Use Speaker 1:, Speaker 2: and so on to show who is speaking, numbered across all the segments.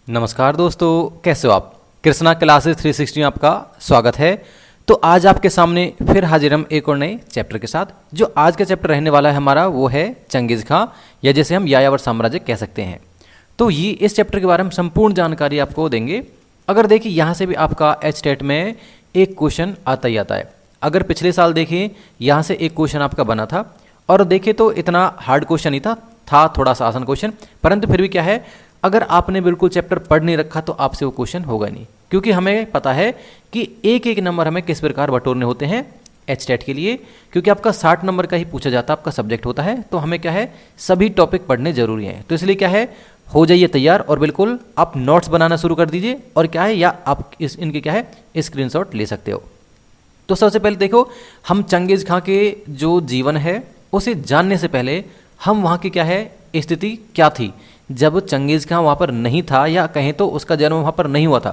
Speaker 1: नमस्कार दोस्तों, कैसे हो आप। कृष्णा क्लासेस 360 में आपका स्वागत है। तो आज आपके सामने फिर हाजिर हम एक और नए चैप्टर के साथ। जो आज का चैप्टर रहने वाला है हमारा वो है चंगेज़ खां, या जैसे हम यायावर साम्राज्य कह सकते हैं। तो ये इस चैप्टर के बारे में संपूर्ण जानकारी आपको देंगे। अगर देखिए यहाँ से भी आपका एचटेट में एक क्वेश्चन आता ही आता है। अगर पिछले साल देखें यहाँ से एक क्वेश्चन आपका बना था, और देखें तो इतना हार्ड क्वेश्चन नहीं था थोड़ा सा आसान क्वेश्चन, परंतु फिर भी क्या है, अगर आपने बिल्कुल चैप्टर पढ़ नहीं रखा तो आपसे वो क्वेश्चन होगा नहीं, क्योंकि हमें पता है कि एक एक नंबर हमें किस प्रकार बटोरने होते हैं एचटेट के लिए, क्योंकि आपका 60 नंबर का ही पूछा जाता है, आपका सब्जेक्ट होता है। तो हमें क्या है, सभी टॉपिक पढ़ने जरूरी हैं। तो इसलिए क्या है, हो जाइए तैयार और बिल्कुल आप नोट्स बनाना शुरू कर दीजिए। और क्या है, या आप इनके क्या है स्क्रीनशॉट ले सकते हो। तो सबसे पहले देखो, हम चंगेज़ खां के जो जीवन है उसे जानने से पहले हम वहाँ की क्या है स्थिति क्या थी जब चंगेज़ खां वहाँ पर नहीं था, या कहें तो उसका जन्म वहाँ पर नहीं हुआ था।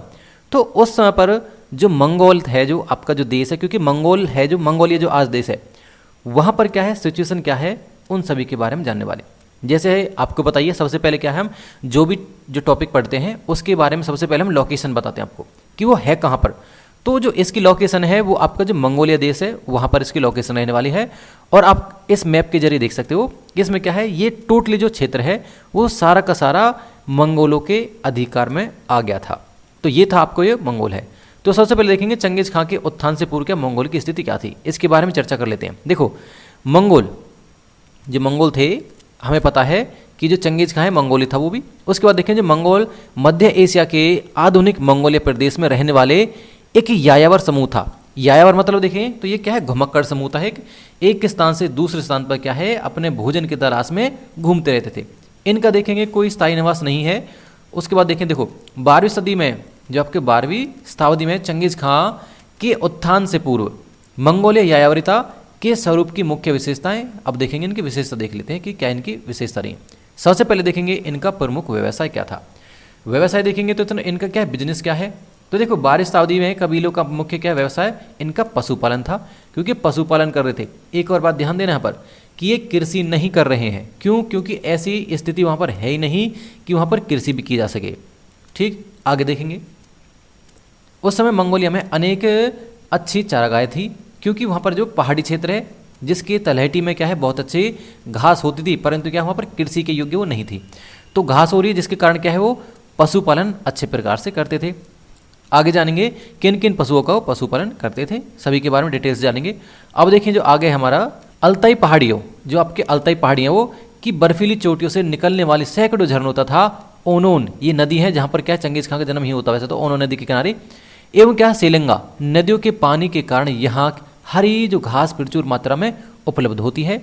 Speaker 1: तो उस समय पर जो मंगोल है, जो आपका जो देश है, क्योंकि मंगोल है जो मंगोलिया जो आज देश है, वहाँ पर क्या है सिचुएशन क्या है, उन सभी के बारे में जानने वाले। जैसे आपको बताइए, सबसे पहले क्या है, हम जो टॉपिक पढ़ते हैं उसके बारे में सबसे पहले हम लोकेशन बताते हैं आपको कि वो है कहाँ पर। तो जो इसकी लोकेशन है वो आपका जो मंगोलिया देश है वहाँ पर इसकी लोकेशन रहने वाली है। और आप इस मैप के जरिए देख सकते हो कि इसमें क्या है, ये टोटली जो क्षेत्र है वो सारा का सारा मंगोलों के अधिकार में आ गया था। तो ये था आपको ये मंगोल है। तो सबसे पहले देखेंगे चंगेज़ खां के उत्थान से पूर्व क्या मंगोल की स्थिति क्या थी, इसके बारे में चर्चा कर लेते हैं। देखो, मंगोल थे, हमें पता है कि जो चंगेज़ खां है मंगोली था वो भी। उसके बाद देखें, जो मंगोल मध्य एशिया के आधुनिक मंगोलिया प्रदेश में रहने वाले एक यायावर समूह था। यायावर मतलब देखें तो ये क्या है, घुमक्कड़ समूह था। एक स्थान से दूसरे स्थान पर क्या है अपने भोजन की तलाश में घूमते रहते थे। इनका देखेंगे कोई स्थायी निवास नहीं है। उसके बाद देखें, देखो 12वीं सदी में, जो आपके 12वीं शताब्दी में चंगेज़ खां के उत्थान से पूर्व मंगोलिया यायावरिता के स्वरूप की मुख्य विशेषताएं। अब देखेंगे इनकी विशेषता, देख लेते हैं कि क्या इनकी विशेषता रही। सबसे पहले देखेंगे इनका प्रमुख व्यवसाय क्या था। व्यवसाय देखेंगे तो इनका क्या है, बिजनेस क्या है। तो देखो 12वीं शताब्दी में कबीलों का मुख्य क्या व्यवसाय, इनका पशुपालन था, क्योंकि पशुपालन कर रहे थे। एक और बात ध्यान देना यहाँ पर कि ये कृषि नहीं कर रहे हैं। क्यों? क्योंकि ऐसी स्थिति वहाँ पर है ही नहीं कि वहाँ पर कृषि भी की जा सके। ठीक, आगे देखेंगे, उस समय मंगोलिया में अनेक अच्छी चारागाहें थी, क्योंकि वहाँ पर जो पहाड़ी क्षेत्र है जिसके तलहटी में क्या है बहुत अच्छी घास होती थी, परंतु क्या वहाँ पर कृषि के योग्य वो नहीं थी। तो घास हो रही है जिसके कारण क्या है वो पशुपालन अच्छे प्रकार से करते थे। आगे जानेंगे किन किन पशुओं का वो पशुपालन करते थे, सभी के बारे में डिटेल्स जानेंगे। अब देखिए जो आगे हमारा अल्ताई पहाड़ियों, जो आपके अल्ताई पहाड़ियाँ वो की बर्फीली चोटियों से निकलने वाली सैकड़ों झरनों तथा ओनोन, ये नदी है जहाँ पर क्या चंगेज़ खां का जन्म ही होता, वैसे तो ओनोन नदी के किनारे, एवं क्या सेलंगा नदियों के पानी के कारण यहाँ हरी जो घास प्रचुर मात्रा में उपलब्ध होती है।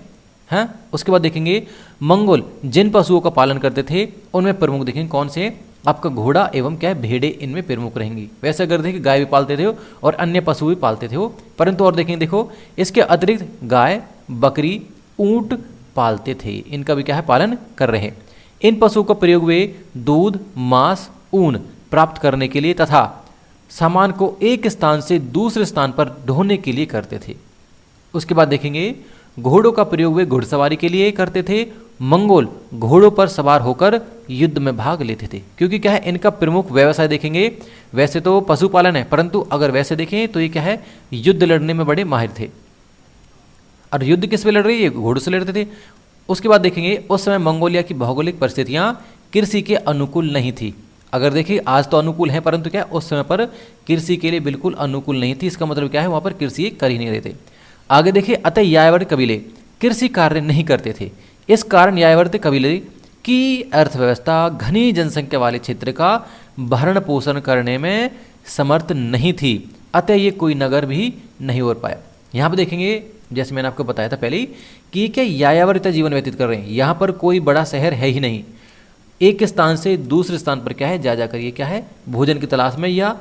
Speaker 1: हैं, उसके बाद देखेंगे मंगोल जिन पशुओं का पालन करते थे उनमें प्रमुख देखेंगे कौन से, आपका घोड़ा एवं क्या है भेड़े इनमें प्रमुख रहेंगी। वैसे अगर देखिए गाय भी पालते थे और अन्य पशु भी पालते थे वो, परंतु और देखेंगे देखो इसके अतिरिक्त गाय, बकरी, ऊंट पालते थे, इनका भी क्या है पालन कर रहे हैं। इन पशुओं का प्रयोग वे दूध, मांस, ऊन प्राप्त करने के लिए तथा सामान को एक स्थान से दूसरे स्थान पर ढोने के लिए करते थे। उसके बाद देखेंगे घोड़ों का प्रयोग वे घुड़सवारी के लिए करते थे। मंगोल घोड़ों पर सवार होकर युद्ध में भाग लेते थे, क्योंकि क्या है इनका प्रमुख व्यवसाय देखेंगे, वैसे तो पशुपालन है, परंतु अगर वैसे देखें तो ये क्या है युद्ध लड़ने में बड़े माहिर थे। और युद्ध किस पे लड़ रही है, घोड़ों से लड़ते थे। उसके बाद देखेंगे उस समय मंगोलिया की भौगोलिक परिस्थितियां कृषि के अनुकूल नहीं थी। अगर देखिए आज तो अनुकूल है, परंतु क्या उस समय पर कृषि के लिए बिल्कुल अनुकूल नहीं थी। इसका मतलब क्या है वहाँ पर कृषि कर ही नहीं रहे थे। आगे देखिए, अतः यायावर कबीले कृषि कार्य नहीं करते थे। इस कारण यायावर कबीले की अर्थव्यवस्था घनी जनसंख्या वाले क्षेत्र का भरण पोषण करने में समर्थ नहीं थी, अतः ये कोई नगर भी नहीं हो पाया। यहाँ पर देखेंगे जैसे मैंने आपको बताया था पहले ही कि क्या यायावर जीवन व्यतीत कर रहे हैं। यहाँ पर कोई बड़ा शहर है ही नहीं, एक स्थान से दूसरे स्थान पर क्या है जा जाकर ये क्या है भोजन की तलाश में या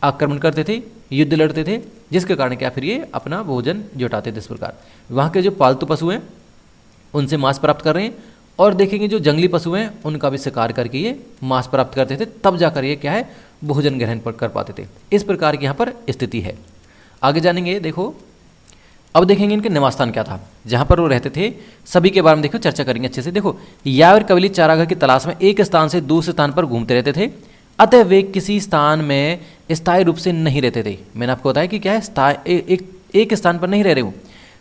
Speaker 1: आक्रमण करते थे, युद्ध लड़ते थे, जिसके कारण क्या फिर ये अपना भोजन जुटाते थे। इस प्रकार वहाँ के जो पालतू पशु हैं उनसे मांस प्राप्त कर रहे हैं, और देखेंगे जो जंगली पशु हैं उनका भी शिकार करके ये मांस प्राप्त करते थे, तब जाकर ये क्या है भोजन ग्रहण कर पाते थे। इस प्रकार की यहाँ पर स्थिति है। आगे जानेंगे, देखो अब देखेंगे इनके निवास स्थान क्या था, जहाँ पर वो रहते थे, सभी के बारे में देखो चर्चा करेंगे अच्छे से। देखो यायावर कबीले चारागाह की तलाश में एक स्थान से दूसरे स्थान पर घूमते रहते थे। अतः वे किसी स्थान में स्थायी रूप से नहीं रहते थे। मैंने आपको बताया कि क्या है, एक स्थान पर नहीं रह रहे, वो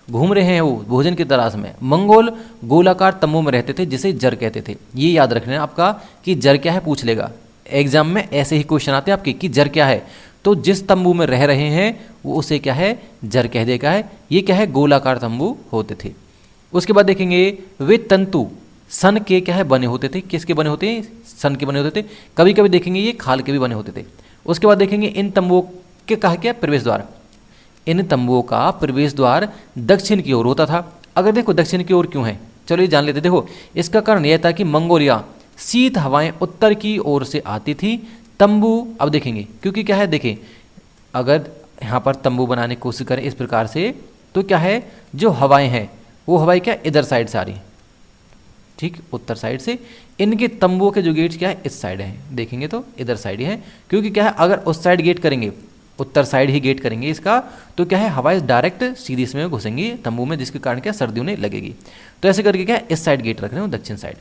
Speaker 1: घूम रहे हैं, वो भोजन की तलाश में। मंगोल गोलाकार तंबू में रहते थे जिसे जर कहते थे। ये याद रखना आपका कि जर क्या है पूछ लेगा एग्जाम में, ऐसे ही क्वेश्चन आते हैं आपके कि जर क्या है, तो जिस तंबू में रह रहे हैं वो उसे क्या है, जर कह देगा है। ये क्या है, गोलाकार तंबू होते थे। उसके बाद देखेंगे वे तंतु सन के क्या है बने होते थे। किसके बने होते हैं, सन के बने होते थे। कभी कभी देखेंगे ये खाल के भी बने होते थे। उसके बाद देखेंगे इन तंबुओं के कहा क्या, प्रवेश द्वार। इन तंबुओं का प्रवेश द्वार दक्षिण की ओर होता था। अगर देखो दक्षिण की ओर क्यों है, चलो ये जान लेते। देखो इसका कारण यह था कि मंगोलिया शीत हवाएं उत्तर की ओर से आती थी। तंबू अब देखेंगे क्योंकि क्या है, देखें अगर यहाँ पर तंबू बनाने की कोशिश करें इस प्रकार से, तो क्या है जो हवाएं हैं वो हवाएं क्या इधर साइड से आ रही हैं, ठीक, उत्तर साइड से। इनके तंबुओं के जो गेट क्या है इस साइड है, देखेंगे तो इधर साइड ही है। क्योंकि क्या है अगर उस साइड गेट करेंगे, उत्तर साइड ही गेट करेंगे इसका, तो क्या है हवाएं डायरेक्ट सीधी इसमें घुसेंगी तंबू में, जिसके कारण क्या सर्दी उन्हें लगेगी। तो ऐसे करके क्या है इस साइड गेट रख रहे हो, दक्षिण साइड।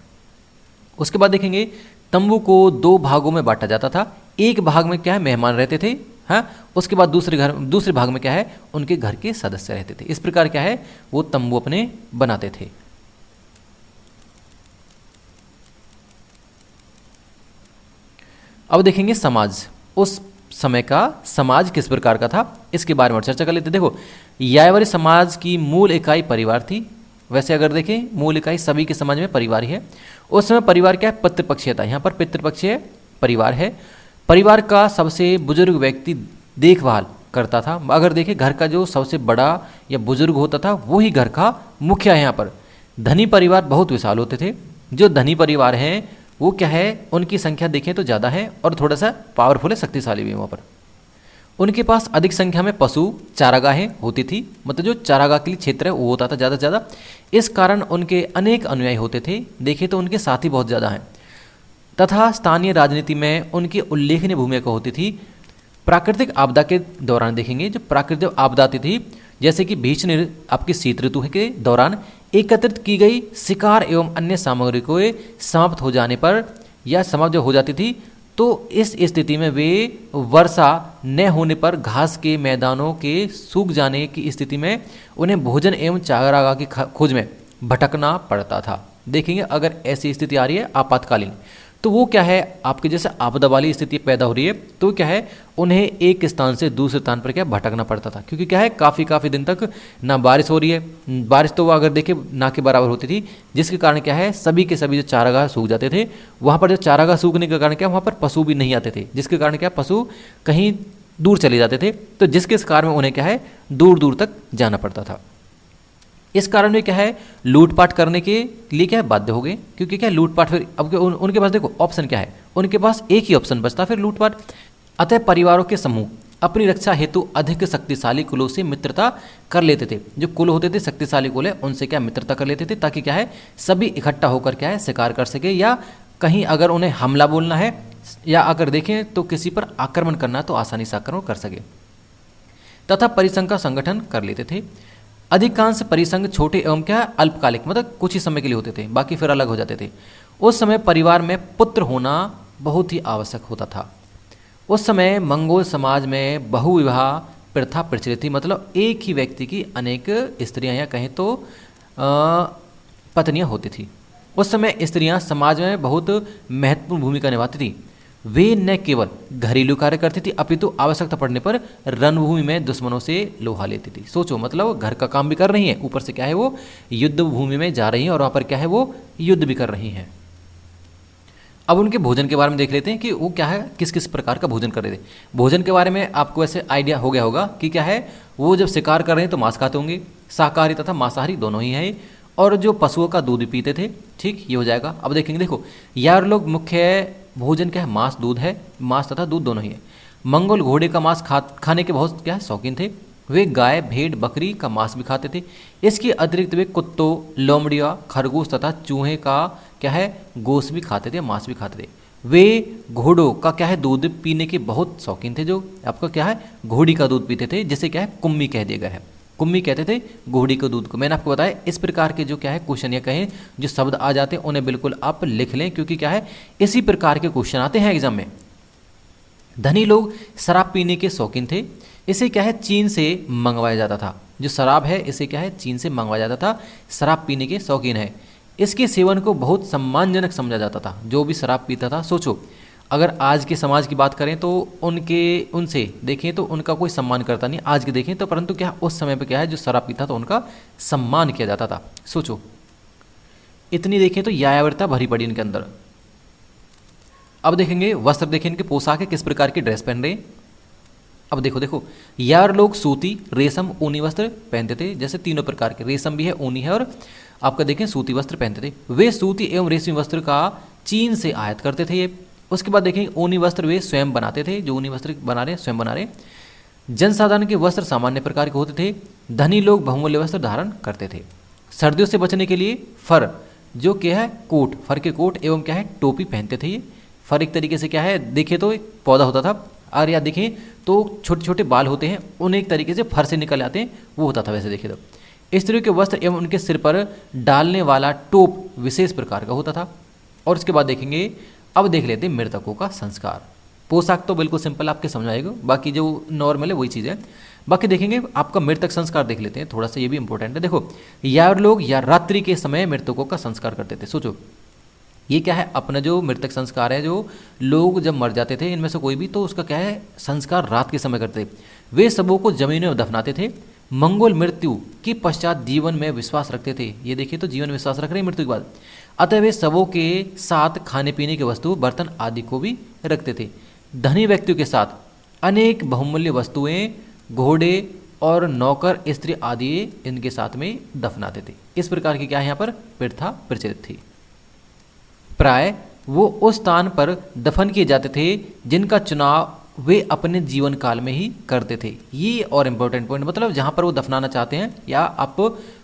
Speaker 1: उसके बाद देखेंगे तंबू को दो भागों में बांटा जाता था। एक भाग में क्या है मेहमान रहते थे, हाँ, उसके बाद दूसरे भाग में क्या है उनके घर के सदस्य रहते थे। इस प्रकार क्या है वो तंबू अपने बनाते थे। अब देखेंगे समाज, उस समय का समाज किस प्रकार का था इसके बारे में चर्चा कर लेते। देखो यायावरी समाज की मूल इकाई परिवार थी। वैसे अगर देखें मूल इकाई सभी के समाज में परिवार ही है। उस समय परिवार क्या है, पितृपक्षीय था। यहाँ पर पितृपक्षीय परिवार है। परिवार का सबसे बुजुर्ग व्यक्ति देखभाल करता था। अगर देखें घर का जो सबसे बड़ा या बुजुर्ग होता था वही घर का मुखिया है। यहाँ पर धनी परिवार बहुत विशाल होते थे। जो धनी परिवार हैं वो क्या है उनकी संख्या देखें तो ज़्यादा है और थोड़ा सा पावरफुल है, शक्तिशाली भी है। वहाँ पर उनके पास अधिक संख्या में पशु चारागाहें होती थी, मतलब जो चारागाह के लिए क्षेत्र है वो होता था ज़्यादा से ज़्यादा। इस कारण उनके अनेक अनुयायी होते थे। देखिए तो उनके साथी बहुत ज़्यादा हैं। तथा स्थानीय राजनीति में उनकी उल्लेखनीय भूमिका होती थी। प्राकृतिक आपदा के दौरान देखेंगे जो प्राकृतिक आपदा आती थी, जैसे कि भीषण आपकी शीत ऋतु के दौरान एकत्रित की गई शिकार एवं अन्य सामग्री को समाप्त हो जाने पर या समाप्त जो हो जाती थी, तो इस स्थिति में वे वर्षा न होने पर घास के मैदानों के सूख जाने की स्थिति में उन्हें भोजन एवं चारागाह की खोज में भटकना पड़ता था। देखेंगे अगर ऐसी स्थिति आ रही है आपातकालीन, तो वो क्या है आपके जैसे आपदा वाली स्थिति पैदा हो रही है, तो क्या है उन्हें एक स्थान से दूसरे स्थान पर क्या भटकना पड़ता था। क्योंकि क्या है काफ़ी दिन तक ना बारिश हो रही है, बारिश तो वो अगर देखे ना के बराबर होती थी, जिसके कारण क्या है सभी के सभी जो चारागाह सूख जाते थे। वहाँ पर जो चारागाह सूखने के कारण क्या वहाँ पर पशु भी नहीं आते थे, जिसके कारण क्या पशु कहीं दूर चले जाते थे, तो जिसके कारण उन्हें क्या है दूर दूर तक जाना पड़ता था। इस कारण वे क्या है लूटपाट करने के लिए क्या है बाध्य हो गए। क्योंकि क्या लूटपाट फिर अब उनके पास देखो ऑप्शन क्या है, उनके पास एक ही ऑप्शन बचता फिर लूटपाट। अतः परिवारों के समूह अपनी रक्षा हेतु अधिक शक्तिशाली कुलों से मित्रता कर लेते थे। जो कुल होते थे शक्तिशाली कुल है उनसे क्या मित्रता कर लेते थे, ताकि क्या है सभी इकट्ठा होकर क्या है शिकार कर सके, या कहीं अगर उन्हें हमला बोलना है या अगर देखें तो किसी पर आक्रमण करना तो आसानी से आक्रमण कर सके। तथा परिसंघ का संगठन कर लेते थे। अधिकांश परिसंघ छोटे एवं क्या अल्पकालिक, मतलब कुछ ही समय के लिए होते थे, बाकी फिर अलग हो जाते थे। उस समय परिवार में पुत्र होना बहुत ही आवश्यक होता था। उस समय मंगोल समाज में बहुविवाह प्रथा प्रचलित थी, मतलब एक ही व्यक्ति की अनेक स्त्रियां या कहें तो पत्नियां होती थी। उस समय स्त्रियां समाज में बहुत महत्वपूर्ण भूमिका निभाती थी। वे न केवल घरेलू कार्य करती थी अपितु आवश्यकता पड़ने पर रणभूमि में दुश्मनों से लोहा लेती थी। सोचो मतलब घर का काम भी कर रही हैं, ऊपर से क्या है वो युद्ध भूमि में जा रही हैं और वहाँ पर क्या है वो युद्ध भी कर रही हैं। अब उनके भोजन के बारे में देख लेते हैं कि वो क्या है किस किस प्रकार का भोजन कर रहे थे। भोजन के बारे में आपको ऐसे आइडिया हो गया होगा कि क्या है वो जब शिकार कर रहे हैं तो मांस खाते होंगे, शाकाहारी तथा मांसाहारी दोनों ही है, और जो पशुओं का दूध पीते थे। ठीक, ये हो जाएगा। अब देखेंगे देखो यार लोग मुख्य भोजन क्या है मांस दूध है, मांस तथा दूध दोनों ही है। मंगोल घोड़े का मांस खाने के बहुत क्या है शौकीन थे। वे गाय भेड़ बकरी का मांस भी खाते थे। इसके अतिरिक्त वे कुत्तों लोमड़िया खरगोश तथा चूहे का क्या है गोश्त भी खाते थे, मांस भी खाते थे। वे घोड़ों का क्या है दूध पीने के बहुत शौकीन थे। जो आपका क्या है घोड़ी का दूध पीते थे, जिसे क्या है कुम्मी कह दिया गया है। कुम्मी कहते थे घोड़ी के दूध को। मैंने आपको बताया इस प्रकार के जो क्या है क्वेश्चन या कहें जो शब्द आ जाते हैं उन्हें बिल्कुल आप लिख लें, क्योंकि क्या है इसी प्रकार के क्वेश्चन आते हैं एग्जाम में। धनी लोग शराब पीने के शौकीन थे। इसे क्या है चीन से मंगवाया जाता था। जो शराब है इसे क्या है चीन से मंगवाया जाता था। शराब पीने के शौकीन है। इसके सेवन को बहुत सम्मानजनक समझा जाता था। जो भी शराब पीता था, सोचो अगर आज के समाज की बात करें तो उनसे देखें तो उनका कोई सम्मान करता नहीं। आज के देखें तो परंतु क्या उस समय पे क्या है जो शराब पीता था उनका सम्मान किया जाता था। सोचो इतनी देखें तो यायावरता भरी पड़ी इनके अंदर। अब देखेंगे वस्त्र, देखें इनके पोशाक है किस प्रकार की ड्रेस पहन रहे हैं। अब देखो यार लोग सूती, रेशम, ऊनी वस्त्र पहनते थे। जैसे तीनों प्रकार के, रेशम भी है, ऊनी है और आपका देखें सूती वस्त्र पहनते थे। वे सूती एवं रेशमी वस्त्र का चीन से आयात करते थे ये। उसके बाद देखें ऊनी वस्त्र वे स्वयं बनाते थे। जो ऊनी वस्त्र बना रहे स्वयं बना रहे। जनसाधारण के वस्त्र सामान्य प्रकार के होते थे। धनी लोग बहुमूल्य वस्त्र धारण करते थे। सर्दियों से बचने के लिए फर, जो क्या है कोट, फर के कोट एवं क्या है टोपी पहनते थे ये। फर एक तरीके से क्या है देखें तो एक पौधा होता था, और या देखें तो छोटे छोटे बाल होते हैं, उन्हें एक तरीके से फर से निकल आते हैं, वो होता था वैसे देखें तो। स्त्रियों के वस्त्र एवं उनके सिर पर डालने वाला टोप विशेष प्रकार का होता था। और उसके बाद देखेंगे, अब देख लेते हैं मृतकों का संस्कार। पोशाक तो बिल्कुल सिंपल आपके समझ आएगा, बाकी जो नॉर्मल है वही चीज़ है। बाकी देखेंगे आपका मृतक संस्कार देख लेते हैं, थोड़ा सा ये भी इंपॉर्टेंट है। देखो यार लोग या रात्रि के समय मृतकों का संस्कार करते थे। सोचो ये क्या है अपना जो मृतक संस्कार है, जो लोग जब मर जाते थे इनमें से कोई भी, तो उसका क्या है संस्कार रात के समय करते थे। वे सबों को जमीन में दफनाते थे। मंगोल मृत्यु के पश्चात जीवन में विश्वास रखते थे। ये देखिए तो जीवन में विश्वास रख रहे हैं मृत्यु के बाद। अतः वे सबों के साथ खाने पीने की वस्तु, बर्तन आदि को भी रखते थे। धनी व्यक्तियों के साथ अनेक बहुमूल्य वस्तुएं, घोड़े और नौकर स्त्री आदि इनके साथ में दफनाते थे। इस प्रकार की क्या है यहाँ पर प्रथा प्रचलित थी। प्राय वो उस स्थान पर दफन किए जाते थे जिनका चुनाव वे अपने जीवन काल में ही करते थे। ये और इम्पोर्टेंट पॉइंट, मतलब जहाँ पर वो दफनाना चाहते हैं या आप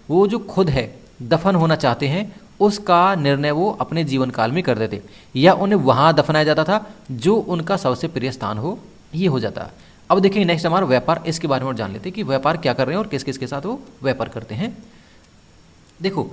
Speaker 1: वो जो खुद है दफन होना चाहते हैं उसका निर्णय वो अपने जीवन काल में करते थे, या उन्हें वहाँ दफनाया जाता था जो उनका सबसे प्रिय स्थान हो, ये हो जाता। अब देखिए नेक्स्ट हमारा व्यापार, इसके बारे में और जान लेते हैं कि व्यापार क्या कर रहे हैं और किस किस के साथ वो व्यापार करते हैं। देखो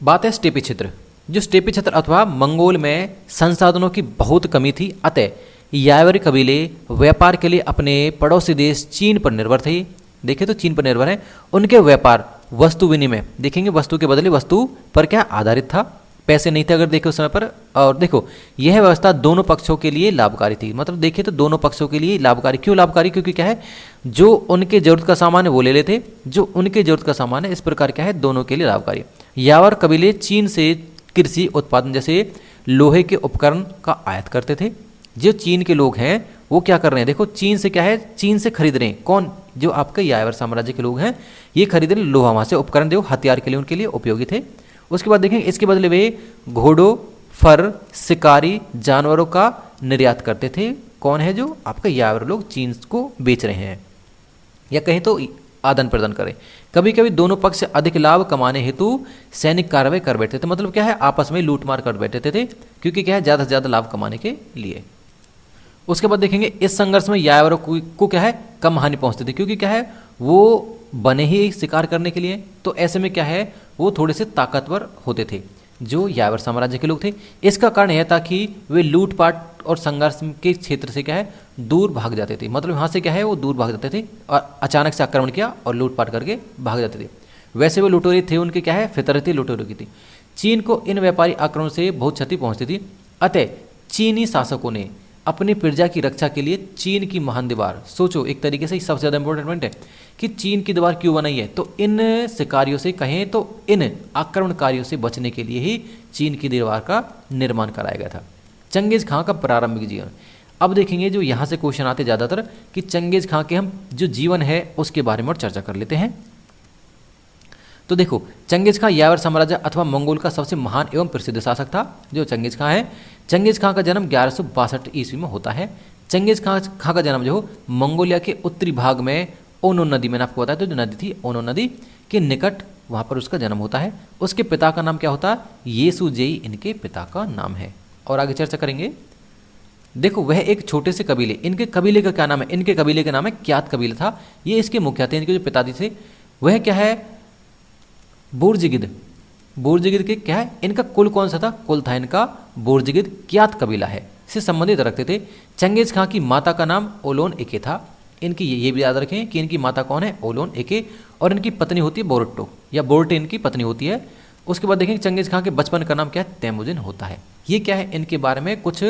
Speaker 1: बात है स्टेपी क्षेत्र। जो स्टेपी क्षेत्र अथवा मंगोल में संसाधनों की बहुत कमी थी, अतः यायावरी कबीले व्यापार के लिए अपने पड़ोसी देश चीन पर निर्भर थे। देखें तो चीन पर निर्भर है। उनके व्यापार वस्तु विनिमय, देखेंगे वस्तु के बदले वस्तु पर क्या आधारित था, पैसे नहीं थे अगर देखे उस समय पर। और देखो यह व्यवस्था दोनों पक्षों के लिए लाभकारी थी। मतलब देखिए तो दोनों पक्षों के लिए लाभकारी। क्यों लाभकारी? क्योंकि क्या है जो उनके जरूरत का सामान है वो ले लेते, जो उनके जरूरत का सामान है, इस प्रकार क्या है दोनों के लिए लाभकारी। यावर कबीले चीन से कृषि उत्पादन जैसे लोहे के उपकरण का आयात करते थे। जो चीन के लोग हैं वो क्या कर रहे हैं, देखो चीन से क्या है, चीन से खरीद रहे हैं। कौन? जो आपके यायावर साम्राज्य के लोग हैं, ये खरीद रहे लोहा, वहाँ से उपकरण जो हथियार के लिए उनके लिए उपयोगी थे। उसके बाद देखें इसके बदले वे घोड़ों, फर, शिकारी जानवरों का निर्यात करते थे। कौन है? जो आपके यायावर लोग चीन को बेच रहे हैं, या कहीं तो आदान प्रदान करें। कभी कभी दोनों पक्ष अधिक लाभ कमाने हेतु सैनिक कार्रवाई कर बैठते थे। मतलब क्या है आपस में लूटमार कर बैठते थे, क्योंकि क्या है ज़्यादा से ज़्यादा लाभ कमाने के लिए। उसके बाद देखेंगे इस संघर्ष में यायावरों को क्या है कम हानि पहुंचती थी, क्योंकि क्या है वो बने ही शिकार करने के लिए, तो ऐसे में क्या है वो थोड़े से ताकतवर होते थे जो यायावर साम्राज्य के लोग थे। इसका कारण यह था कि वे लूटपाट और संघर्ष के क्षेत्र से क्या है दूर भाग जाते थे। मतलब यहाँ से क्या है वो दूर भाग जाते थे और अचानक से आक्रमण किया और लूटपाट करके भाग जाते थे। वैसे वो लुटेरे थे, उनके क्या है फितरत थी लुटेरों की थी। चीन को इन व्यापारी आक्रमण से बहुत क्षति पहुँचती थी, अतः चीनी शासकों ने अपनी प्रजा की रक्षा के लिए चीन की महान दीवार, सोचो एक तरीके से सबसे ज़्यादा इंपॉर्टेंट पॉइंट है कि चीन की दीवार क्यों बनाई है, तो इन शिकारियों से कहें तो इन आक्रमणकारियों से बचने के लिए ही चीन की दीवार का निर्माण कराया गया था। चंगेज खां का प्रारंभिक जीवन, अब देखेंगे जो यहाँ से क्वेश्चन आते ज़्यादातर कि चंगेज खां के हम जो जीवन है उसके बारे में और चर्चा कर लेते हैं। तो देखो चंगेज खां यायावर साम्राज्य अथवा मंगोल का सबसे महान एवं प्रसिद्ध शासक था जो चंगेज खां है। चंगेज खां का जन्म 1162 ईस्वी में होता है। चंगेज खां का जन्म जो मंगोलिया के उत्तरी भाग में ओनो नदी, मैंने आपको बताया तो जो नदी थी ओनो नदी के निकट, वहाँ पर उसका जन्म होता है। उसके पिता का नाम क्या होता है? येसुजेई इनके पिता का नाम है। और आगे चर्चा करेंगे। देखो वह एक छोटे से कबीले, इनके कबीले का क्या नाम है? इनके कबीले का नाम है क्यात कबीला था। ये इसके मुखिया थे, इनके जो पिताजी थे वह क्या है बुर्जगिद। बुर्जगिद के क्या है इनका कुल कौन सा था? कुल था इनका बुर्जगिद, क्यात कबीला है। से संबंधित रखते थे। चंगेज खां की माता का नाम ओलोन एके था। इनकी ये भी याद रखें कि इनकी माता कौन है, ओलोन एके, और इनकी पत्नी होती है बोरट्टो या बोर्टे इनकी पत्नी होती है। उसके बाद देखेंगे चंगेज खां के बचपन का नाम क्या है, तैमुजिन होता है। ये क्या है, इनके बारे में कुछ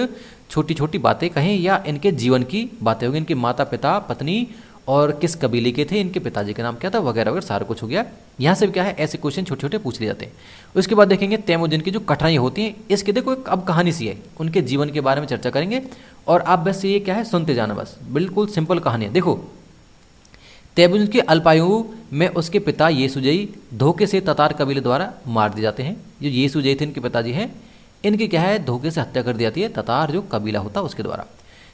Speaker 1: छोटी छोटी बातें कहें या इनके जीवन की बातें होगी, इनके माता पिता पत्नी और किस कबीले के थे, इनके पिताजी का नाम क्या था, वगैरह वगैरह सारा कुछ हो गया। यहाँ से क्या है, ऐसे क्वेश्चन छोटे छोटे पूछ लिए जाते हैं। उसके बाद देखेंगे तैमुजिन की जो कठिनाई होती हैं, इसके देखो अब कहानी सी है, उनके जीवन के बारे में चर्चा करेंगे और आप बस ये क्या है सुनते जाना, बस बिल्कुल सिंपल कहानी है। देखो तैमुजिन की अल्पायु में उसके पिता येसुजई धोखे से ततार कबीले द्वारा मार दिए जाते हैं। जो येसुजई थे इनके पिताजी हैं, इनकी क्या है धोखे से हत्या कर दी जाती है ततार जो कबीला होता है उसके द्वारा।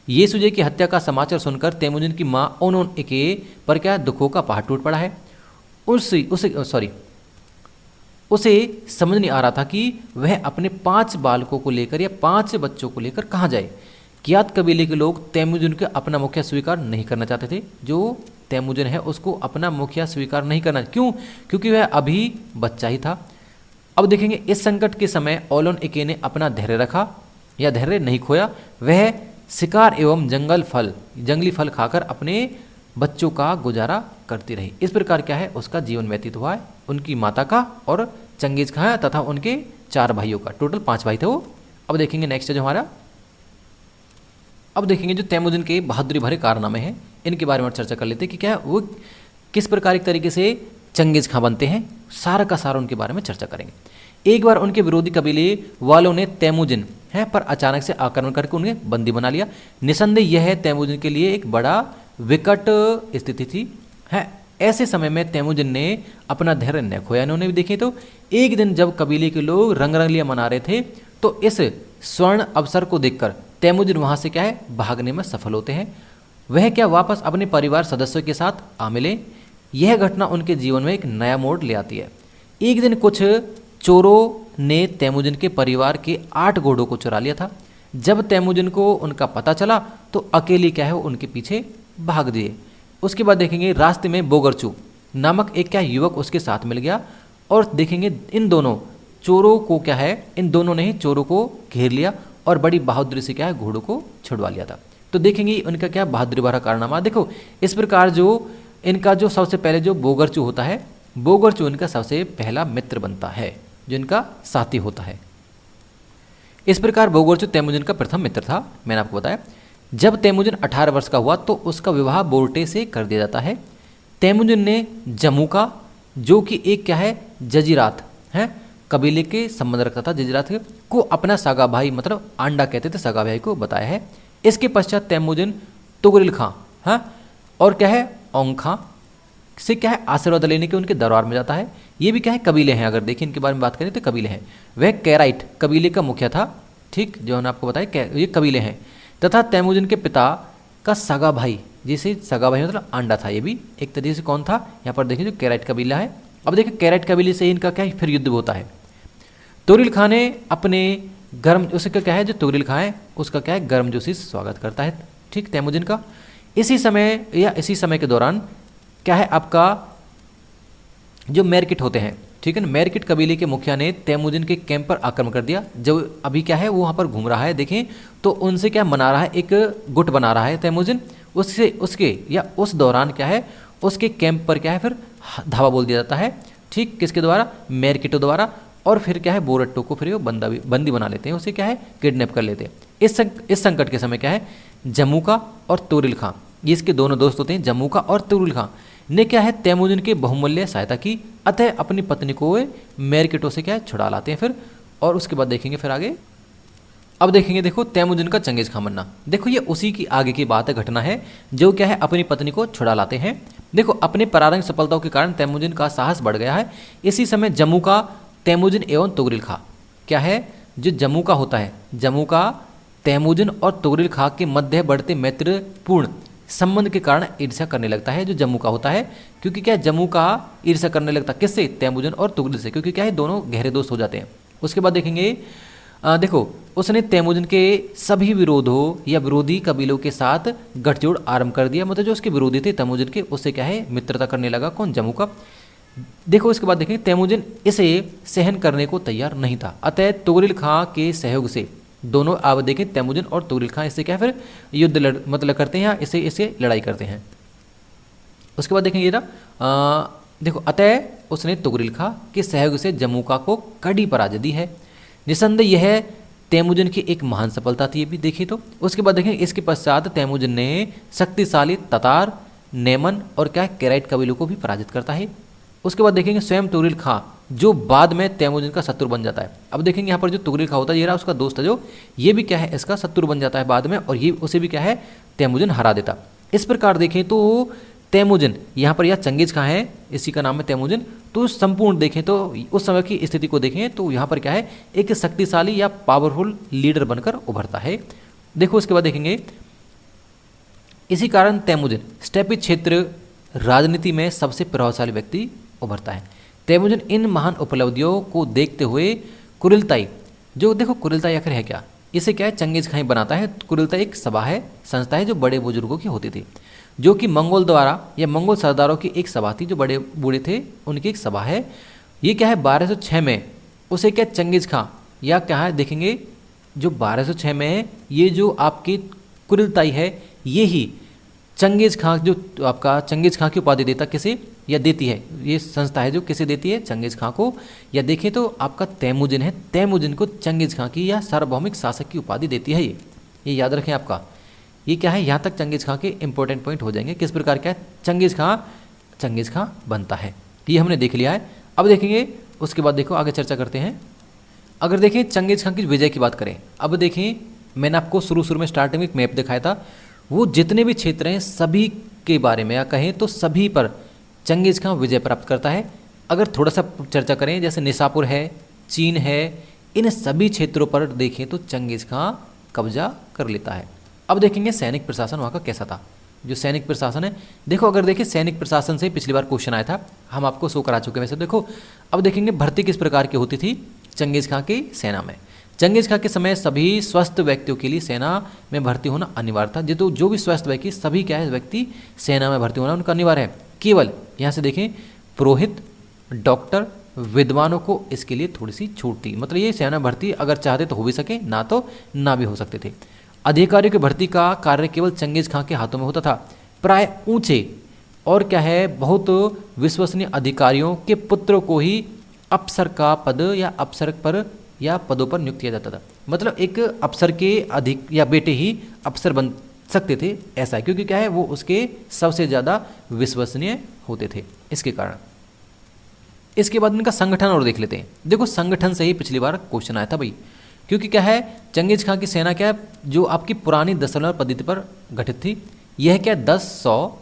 Speaker 1: येसुजई की हत्या का समाचार सुनकर तैमुजिन की माँ ओनोन एके पर क्या है दुखों का पहाड़ टूट पड़ा है। उसे समझ नहीं आ रहा था कि वह अपने 5 बालकों को लेकर या 5 बच्चों को लेकर कहाँ जाए। कियात कबीले के लोग तैमुजिन को अपना मुखिया स्वीकार नहीं करना चाहते थे। जो तैमुजिन है उसको अपना मुखिया स्वीकार नहीं करना, क्यों, क्योंकि वह अभी बच्चा ही था। अब देखेंगे इस संकट के समय ओलोन एके ने अपना धैर्य रखा या धैर्य नहीं खोया। वह शिकार एवं जंगली फल खाकर अपने बच्चों का गुजारा करती रही। इस प्रकार क्या है उसका जीवन व्यतीत हुआ है, उनकी माता का और चंगेज खां तथा उनके 4 भाइयों का, टोटल 5 भाई थे वो। अब देखेंगे नेक्स्ट है जो हमारा, अब देखेंगे जो तैमुजिन के बहादुरी भरे कारनामे हैं, इनके बारे में चर्चा कर लेते हैं कि क्या है वो किस प्रकार एक तरीके से चंगेज खां बनते हैं, सारा का सारा उनके बारे में चर्चा करेंगे। एक बार उनके विरोधी कबीले वालों ने तैमुजिन है पर अचानक से आक्रमण करके उन्हें बंदी बना लिया। निसंदेह यह है तैमुजिन के लिए एक बड़ा विकट स्थिति थी है। ऐसे समय में तैमुजिन ने अपना धैर्य न खोया। इन्होंने भी देखे तो एक दिन जब कबीले के लोग रंगरलियां मना रहे थे तो इस स्वर्ण अवसर को देखकर तैमुजिन वहां से क्या है भागने में सफल होते हैं। वह क्या वापस अपने परिवार सदस्यों के साथ आ मिले। यह घटना उनके जीवन में एक नया मोड़ ले आती है। एक दिन कुछ चोरों ने तैमुजिन के परिवार के 8 घोड़ों को चुरा लिया था। जब तैमुजिन को उनका पता चला तो अकेले क्या है वो उनके पीछे भाग दिए। उसके बाद देखेंगे रास्ते में बोगरचू नामक एक क्या युवक उसके साथ मिल गया और देखेंगे इन दोनों चोरों को क्या है, इन दोनों ने ही चोरों को घेर लिया और बड़ी बहादुरी से क्या है घोड़ों को छुड़वा लिया था। तो देखेंगे उनका क्या बहादुरी भरा कारनामा। देखो इस प्रकार जो इनका जो सबसे पहले जो बोगरचू होता है, बोगरचू इनका सबसे पहला मित्र बनता है, जो इनका साथी होता है। इस प्रकार बोगरचू तैमुजिन का प्रथम मित्र था। मैंने आपको बताया जब तैमुजिन 18 वर्ष का हुआ तो उसका विवाह बोर्टे से कर दिया जाता है। तैमुजिन ने जमुका जो कि एक क्या है जजीरात है कबीले के संबंध रखता था, जजीरात को अपना सगा भाई मतलब आंडा कहते थे, सगा भाई को बताया है। इसके पश्चात तैमुजिन तुगरिल खां है और क्या है औंग खां से क्या है आशीर्वाद लेने के उनके दरबार में जाता है। ये भी क्या है कबीले हैं, अगर देखिए इनके बारे में बात करें तो कबीले हैं। वह कैराइट कबीले का मुखिया था, ठीक, जो मैंने आपको बताया ये कबीले हैं। तथा तैमुजिन के पिता का सगा भाई, जिसे सगा भाई मतलब आंडा था, ये भी एक तरीके से कौन था यहाँ पर देखिए जो कैराइट कबीला है। अब देखिए कैराइट कबीले से इनका क्या है फिर युद्ध होता है। तुगरिल खां ने अपने गर्म उसका क्या है जो तुगरिल खां है उसका क्या है गर्मजोशी से स्वागत करता है, ठीक, तैमुजिन का। इसी समय के दौरान क्या है आपका जो मैरकिट होते हैं, ठीक है ना, मैरकिट कबीले के मुखिया ने तैमुजिन के कैंप पर आक्रमण कर दिया। जो अभी क्या है वो वहाँ पर घूम रहा है, देखें तो उनसे क्या बना रहा है एक गुट बना रहा है तैमुजिन। उसके या उस दौरान क्या है उसके कैंप पर क्या है फिर धावा बोल दिया जाता है, ठीक, किसके द्वारा, मैरकिटों द्वारा। और फिर क्या है बोरट्टो को फिर वो बंदी बना लेते हैं, उसे क्या है किडनैप कर लेते हैं। इस संकट के समय क्या है जमुका और तुगरिल खां, ये इसके दोनों दोस्त होते हैं, जमुका और तुगरिल खां ने क्या है तैमुजिन के बहुमूल्य सहायता की। अतः अपनी पत्नी को मैरकिटों से क्या है छुड़ा लाते हैं फिर। और उसके बाद देखेंगे फिर आगे, अब देखेंगे देखो तैमुजिन का चंगेज खां बनना। देखो ये उसी की आगे की बात है, घटना है, जो क्या है अपनी पत्नी को छुड़ा लाते हैं। देखो अपने परारंग सफलताओं के कारण तैमुजिन का साहस बढ़ गया है। इसी समय जमुका तैमुजिन एवं तुगरिल खां क्या है जो जमुका होता है, जमुका तैमुजिन और तुगरिल खां के मध्य बढ़ते मैत्रीपूर्ण संबंध के कारण ईर्ष्या करने लगता है, जो जमुका होता है, क्योंकि क्या जमुका ईर्ष्या करने लगता है किससे, तैमुजिन और तुगरिल से, क्योंकि क्या है दोनों गहरे दोस्त हो जाते हैं। उसके बाद देखेंगे देखो उसने तैमुजिन के सभी विरोधों या विरोधी कबीलों के साथ गठजोड़ आरंभ कर दिया। मतलब जो उसके विरोधी थे तैमुजिन के, उससे क्या है मित्रता करने लगा, कौन, जमुका। देखो इसके बाद देखेंगे तैमुजिन इसे सहन करने को तैयार नहीं था। अतः तुगरिल खां के सहयोग से दोनों आप देखें तैमूरन और तुगरिल खां इससे क्या है फिर युद्ध मतलब करते हैं या इससे लड़ाई करते हैं। उसके बाद देखेंगे ना देखो अतः उसने तुगरिल खां के सहयोग से जमुका को कड़ी पराजय दी है। निसंदेह यह तैमूरन की एक महान सफलता थी, ये भी देखिए तो। उसके बाद देखें इसके पश्चात तैमूरन ने शक्तिशाली ततार, नेमन और क्या कैराइट कबीलों को भी पराजित करता है। उसके बाद देखेंगे स्वयं तुगरिल खां जो बाद में तैमूरन का शत्रु बन जाता है। अब देखेंगे यहाँ पर जो तुगरिल खां होता है ये रहा उसका दोस्त है जो, ये भी क्या है इसका शत्रु बन जाता है बाद में, और ये उसे भी क्या है तैमूरन हरा देता। इस प्रकार देखें तो तैमूरन यहाँ पर यह चंगेज खां है, इसी का नाम है तैमूरन। तो संपूर्ण देखें तो उस समय की स्थिति को देखें तो यहाँ पर क्या है एक शक्तिशाली या पावरफुल लीडर बनकर उभरता है। देखो उसके बाद देखेंगे इसी कारण तैमूरन स्टेपी क्षेत्र राजनीति में सबसे प्रभावशाली व्यक्ति उभरता है। तैमूरन इन महान उपलब्धियों को देखते हुए कुरिलताई, जो देखो कुरिलताई आखिर है क्या, इसे क्या है चंगेज खां बनाता है। कुरिलताई एक सभा है, संस्था है जो बड़े बुजुर्गों की होती थी, जो कि मंगोल द्वारा या मंगोल सरदारों की एक सभा थी, जो बड़े बूढ़े थे उनकी एक सभा है। ये क्या है 1206 में उसे क्या चंगेज खां या क्या है देखेंगे जो 1206 में है, ये जो आपकी कुरिलताई है ये ही चंगेज खां जो आपका चंगेज खां की उपाधि देता किसे या देती है, ये संस्था है जो किसे देती है चंगेज खां को। या देखें तो आपका तैमूरन है, तैमूरन को चंगेज खां की या सार्वभौमिक शासक की उपाधि देती है। ये याद रखें आपका, ये क्या है यहाँ तक चंगेज खां के इंपॉर्टेंट पॉइंट हो जाएंगे किस प्रकार क्या है चंगेज खां बनता है, ये हमने देख लिया है। अब देखेंगे उसके बाद देखो आगे चर्चा करते हैं। अगर देखें चंगेज खां की विजय की बात करें, अब देखें मैंने आपको शुरू में स्टार्टिंग में एक मैप दिखाया था, वो जितने भी क्षेत्र हैं सभी के बारे में या कहें तो सभी पर चंगेज खां विजय प्राप्त करता है। अगर थोड़ा सा चर्चा करें जैसे निसापुर है, चीन है, इन सभी क्षेत्रों पर देखें तो चंगेज खां कब्जा कर लेता है। अब देखेंगे सैनिक प्रशासन वहाँ का कैसा था। जो सैनिक प्रशासन है देखो, अगर देखें सैनिक प्रशासन से पिछली बार क्वेश्चन आया था, हम आपको शो करा चुके हैं वैसे। देखो अब देखेंगे भर्ती किस प्रकार की होती थी चंगेज खां की सेना में। चंगेज खां के समय सभी स्वस्थ व्यक्तियों के लिए सेना में भर्ती होना अनिवार्य था। जो भी स्वस्थ व्यक्ति सभी क्या है व्यक्ति सेना में भर्ती होना उनका अनिवार्य है। केवल यहाँ से देखें पुरोहित, डॉक्टर, विद्वानों को इसके लिए थोड़ी सी छूट थी, मतलब ये सेना भर्ती अगर चाहते तो हो भी सके, ना तो ना भी हो सकते थे। अधिकारियों की भर्ती का कार्य केवल चंगेज खां के हाथों में होता था। प्राय ऊंचे और क्या है बहुत विश्वसनीय अधिकारियों के पुत्रों को ही अफसर का पद या अफसर पर या पदों पर नियुक्त किया जाता था। मतलब एक अफसर के अधिक या बेटे ही अफसर बन सकते थे, ऐसा है क्योंकि क्या है वो उसके सबसे ज़्यादा विश्वसनीय होते थे इसके कारण। इसके बाद इनका संगठन और देख लेते हैं। देखो संगठन से ही पिछली बार क्वेश्चन आया था भाई, क्योंकि क्या है चंगेज खां की सेना क्या है जो आपकी पुरानी दशमलव पद्धति पर गठित थी, यह क्या 10, 100,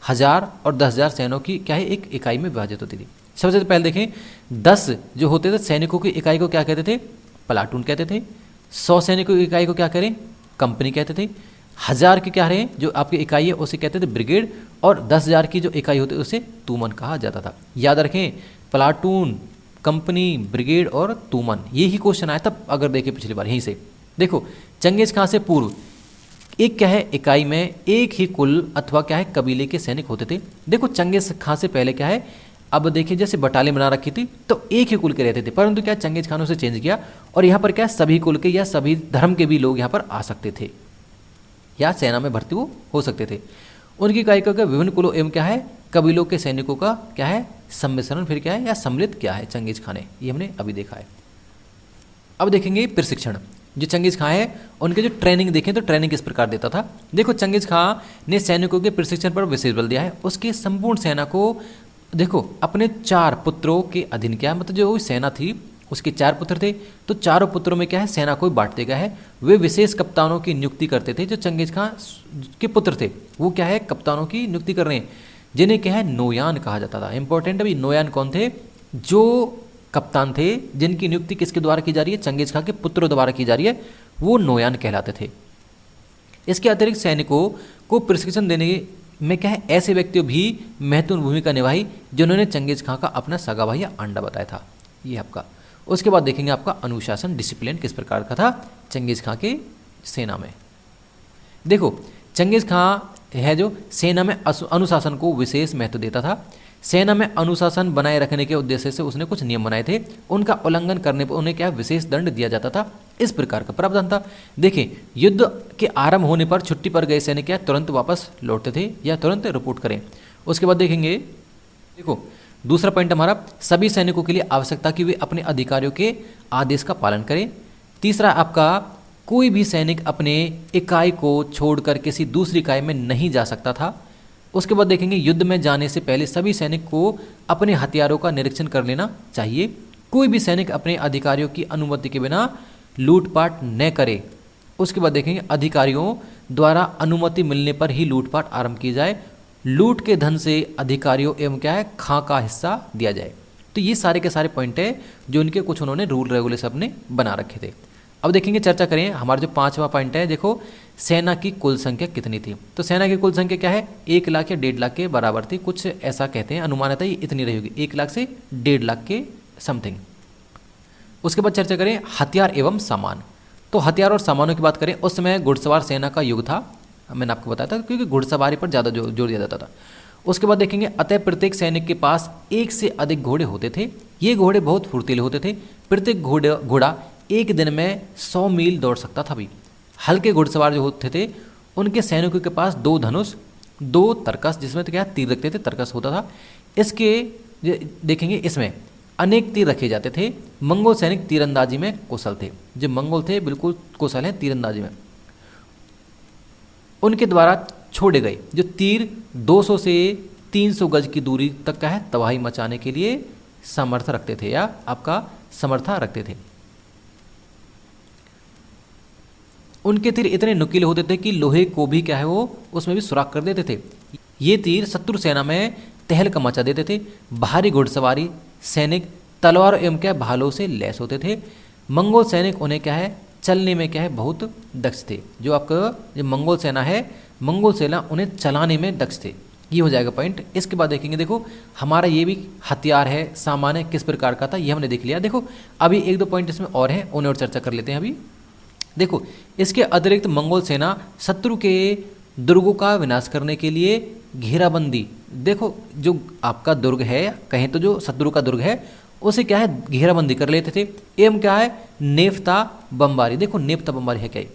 Speaker 1: 1000 और 10,000 सैनिकों की क्या है एक इकाई में विभाजित होती थी। सबसे पहले देखें 10 जो होते थे सैनिकों की इकाई को क्या कहते थे प्लाटून कहते थे। 100 सैनिकों की इकाई को क्या करें कंपनी कहते थे। 1000 की क्या रहे जो आपकी इकाई है उसे कहते थे ब्रिगेड, और 10,000 की जो इकाई होती है उसे तूमन कहा जाता था। याद रखें प्लाटून, कंपनी, ब्रिगेड और तूमन, ये ही क्वेश्चन आया था अगर देखें पिछली बार यहीं से। देखो चंगेज खां से पूर्व एक क्या है इकाई में एक ही कुल अथवा क्या है कबीले के सैनिक होते थे। देखो चंगेज खां से पहले क्या है अब देखिए जैसे बटालियन बना रखी थी तो एक ही कुल के रहते थे, परंतु क्या चंगेज खान उसे चेंज किया और यहाँ पर क्या सभी कुल के या सभी धर्म के भी लोग यहाँ पर आ सकते थे या सेना में भर्ती वो हो सकते थे। उनकी इकाई का विभिन्न कुलों एवं क्या है कबीलों के सैनिकों का क्या है सम्मिश्रण फिर क्या है या सम्मिलित क्या है चंगेज खां ने, ये हमने अभी देखा है। अब देखेंगे प्रशिक्षण। जो चंगेज खां है उनके जो ट्रेनिंग देखें तो ट्रेनिंग किस प्रकार देता था। देखो चंगेज खां ने सैनिकों के प्रशिक्षण पर विशेष बल दिया है। उसकी संपूर्ण सेना को देखो अपने 4 पुत्रों के अधीन किया, मतलब जो सेना थी उसके 4 पुत्र थे तो चारों पुत्रों में क्या है सेना को बांट दिया गया है। वे विशेष कप्तानों की नियुक्ति करते थे। जो चंगेज खां के पुत्र थे वो क्या है कप्तानों की नियुक्ति कर रहे हैं, जिन्हें क्या है नोयान कहा जाता था। इंपॉर्टेंट अभी नोयान कौन थे, जो कप्तान थे जिनकी नियुक्ति किसके द्वारा की जा रही है चंगेज खां के पुत्रों द्वारा की जा रही है, वो नोयान कहलाते थे। इसके अतिरिक्त सैनिकों को प्रशिक्षण देने में क्या है ऐसे व्यक्ति भी महत्वपूर्ण भूमिका निभाई जिन्होंने चंगेज खां का अपना सगा भाई या अंडा बताया था, ये आपका। उसके बाद देखेंगे आपका अनुशासन डिसिप्लिन किस प्रकार का था चंगेज खां के सेना में। देखो चंगेज खां है जो सेना में अनुशासन को विशेष महत्व देता था। सेना में अनुशासन बनाए रखने के उद्देश्य से उसने कुछ नियम बनाए थे, उनका उल्लंघन करने पर उन्हें क्या विशेष दंड दिया जाता था। इस प्रकार का प्रावधान था। देखिए, युद्ध के आरंभ होने पर छुट्टी पर गए सैनिक क्या तुरंत वापस लौटते थे या तुरंत रिपोर्ट करें। उसके बाद देखेंगे, देखो दूसरा पॉइंट हमारा, सभी सैनिकों के लिए आवश्यकता कि वे अपने अधिकारियों के आदेश का पालन करें। तीसरा आपका, कोई भी सैनिक अपने इकाई को छोड़कर किसी दूसरी इकाई में नहीं जा सकता था। उसके बाद देखेंगे, युद्ध में जाने से पहले सभी सैनिक को अपने हथियारों का निरीक्षण कर लेना चाहिए। कोई भी सैनिक अपने अधिकारियों की अनुमति के बिना लूटपाट न करे। उसके बाद देखेंगे, अधिकारियों द्वारा अनुमति मिलने पर ही लूटपाट आरंभ की जाए। लूट के धन से अधिकारियों एवं क्या है खां का हिस्सा दिया जाए। तो ये सारे के सारे पॉइंट है जो इनके कुछ उन्होंने रूल रेगुलेशन अपने बना रखे थे। अब देखेंगे, चर्चा करें, हमारा जो 5वां पॉइंट है, देखो सेना की कुल संख्या कितनी थी। तो सेना की कुल संख्या क्या है, 1 लाख या 1.5 लाख के बराबर थी, कुछ ऐसा कहते हैं, अनुमानित है ये इतनी रही होगी, 1 लाख से 1.5 लाख के समथिंग। उसके बाद चर्चा करें हथियार एवं सामान। तो हथियार और सामानों की बात करें, उस समय घुड़सवार सेना का युग था, मैंने आपको बताया था, क्योंकि घुड़सवारी पर ज़्यादा जोर दिया जाता था। उसके बाद देखेंगे, अतः प्रत्येक सैनिक के पास 1 से अधिक घोड़े होते थे। ये घोड़े बहुत फुर्तीले होते थे। प्रत्येक घोड़ा एक दिन में 100 मील दौड़ सकता था भी। हल्के घुड़सवार जो होते थे उनके सैनिकों के पास 2 धनुष, 2 तरकस, जिसमें तो क्या तीर रखते थे, तरकस होता था। इसके देखेंगे, इसमें अनेक तीर रखे जाते थे। मंगोल सैनिक तीरंदाजी में कुशल थे। जो मंगोल थे बिल्कुल कुशल हैं तीरंदाजी में। उनके द्वारा छोड़े गए जो तीर 200 से 300 गज की दूरी तक का है तबाही मचाने के लिए सामर्थ्य रखते थे या आपका समर्था रखते थे। उनके तीर इतने नुकीले होते थे कि लोहे को भी क्या है वो उसमें भी सुराख कर देते थे। ये तीर शत्रु सेना में तहलका मचा देते थे। भारी घुड़सवारी सैनिक तलवार एवं क्या भालों से लैस होते थे। मंगोल सैनिक उन्हें क्या है चलने में क्या है बहुत दक्ष थे। जो आपका जो मंगोल सेना है, मंगोल सेना उन्हें चलाने में दक्ष थे। ये हो जाएगा पॉइंट। इसके बाद देखेंगे, देखो हमारा ये भी हथियार है, सामान है, किस प्रकार का था ये हमने देख लिया। देखो अभी 1-2 पॉइंट इसमें और हैं, उन्हें और चर्चा कर लेते हैं अभी। देखो इसके अतिरिक्त मंगोल सेना शत्रु के दुर्गों का विनाश करने के लिए घेराबंदी, देखो जो आपका दुर्ग है, कहें तो जो शत्रु का दुर्ग है उसे क्या है घेराबंदी कर लेते थे। एवं क्या है नेफ्ता बमबारी। देखो नेफ्ता बमबारी है क्या है?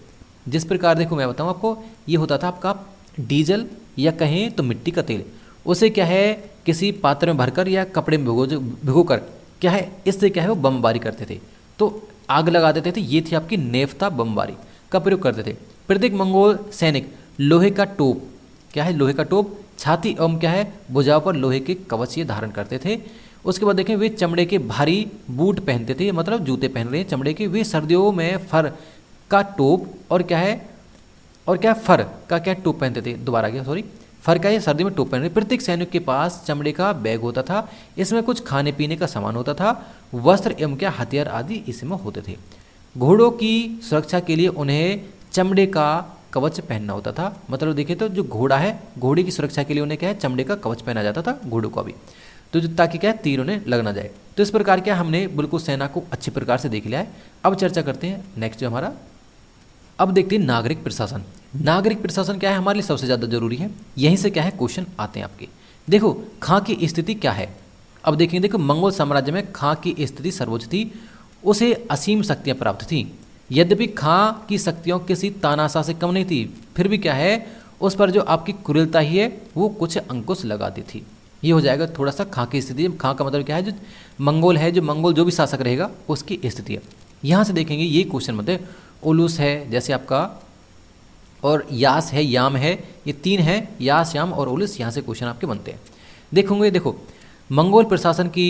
Speaker 1: जिस प्रकार देखो मैं बताऊं आपको, ये होता था आपका डीजल या कहें तो मिट्टी का तेल, उसे क्या है किसी पात्र में भरकर या कपड़े में भिगोकर क्या है इससे क्या है वो बमबारी करते थे, तो आग लगा देते थे। ये थी आपकी नेफ्ता बमबारी का प्रयोग करते थे। प्रत्येक मंगोल सैनिक लोहे का टोप, क्या है लोहे का टोप, छाती एवं क्या है भुजाओं पर लोहे के कवच ये धारण करते थे। उसके बाद देखें वे चमड़े के भारी बूट पहनते थे, मतलब जूते पहन रहे हैं चमड़े के। वे सर्दियों में फर का टोप और क्या है फर का क्या टोप पहनते थे, दोबारा गया सॉरी, फर का ये सर्दी में टोप पहन रहे। प्रत्येक सैनिक के पास चमड़े का बैग होता था, इसमें कुछ खाने पीने का सामान होता था, वस्त्र एवं क्या हथियार आदि इसमें होते थे। घोड़ों की सुरक्षा के लिए उन्हें चमड़े का कवच पहनना होता था। मतलब देखिए तो जो घोड़ा है, घोड़े की सुरक्षा के लिए उन्हें क्या है चमड़े का कवच पहना जाता था घोड़ों का भी, तो ताकि क्या है तीर उन्हें लग ना जाए। तो इस प्रकार क्या हमने बिल्कुल सेना को अच्छी प्रकार से देख लिया है। अब चर्चा करते हैं नेक्स्ट जो हमारा, अब देखते हैं नागरिक प्रशासन। नागरिक प्रशासन क्या है हमारे लिए सबसे ज़्यादा जरूरी है। यहीं से क्या है क्वेश्चन आते हैं आपके। देखो खां की स्थिति क्या है, अब देखेंगे। देखो मंगोल साम्राज्य में खां की स्थिति सर्वोच्च थी, उसे असीम शक्तियाँ प्राप्त थीं। यद्यपि खां की शक्तियों किसी तानाशाह से कम नहीं थी, फिर भी क्या है उस पर जो आपकी कुरिलता ही है वो कुछ अंकुश लगाती थी। ये हो जाएगा थोड़ा सा खां की स्थिति। खां का मतलब क्या है जो मंगोल है, जो मंगोल जो भी शासक रहेगा उसकी स्थिति है। यहाँ से देखेंगे ये क्वेश्चन मतलब उलूस है जैसे आपका, और यास है, याम है, ये 3 है, यास याम और उलूस। यहाँ से क्वेश्चन आपके बनते हैं। देखोगे देखो मंगोल प्रशासन की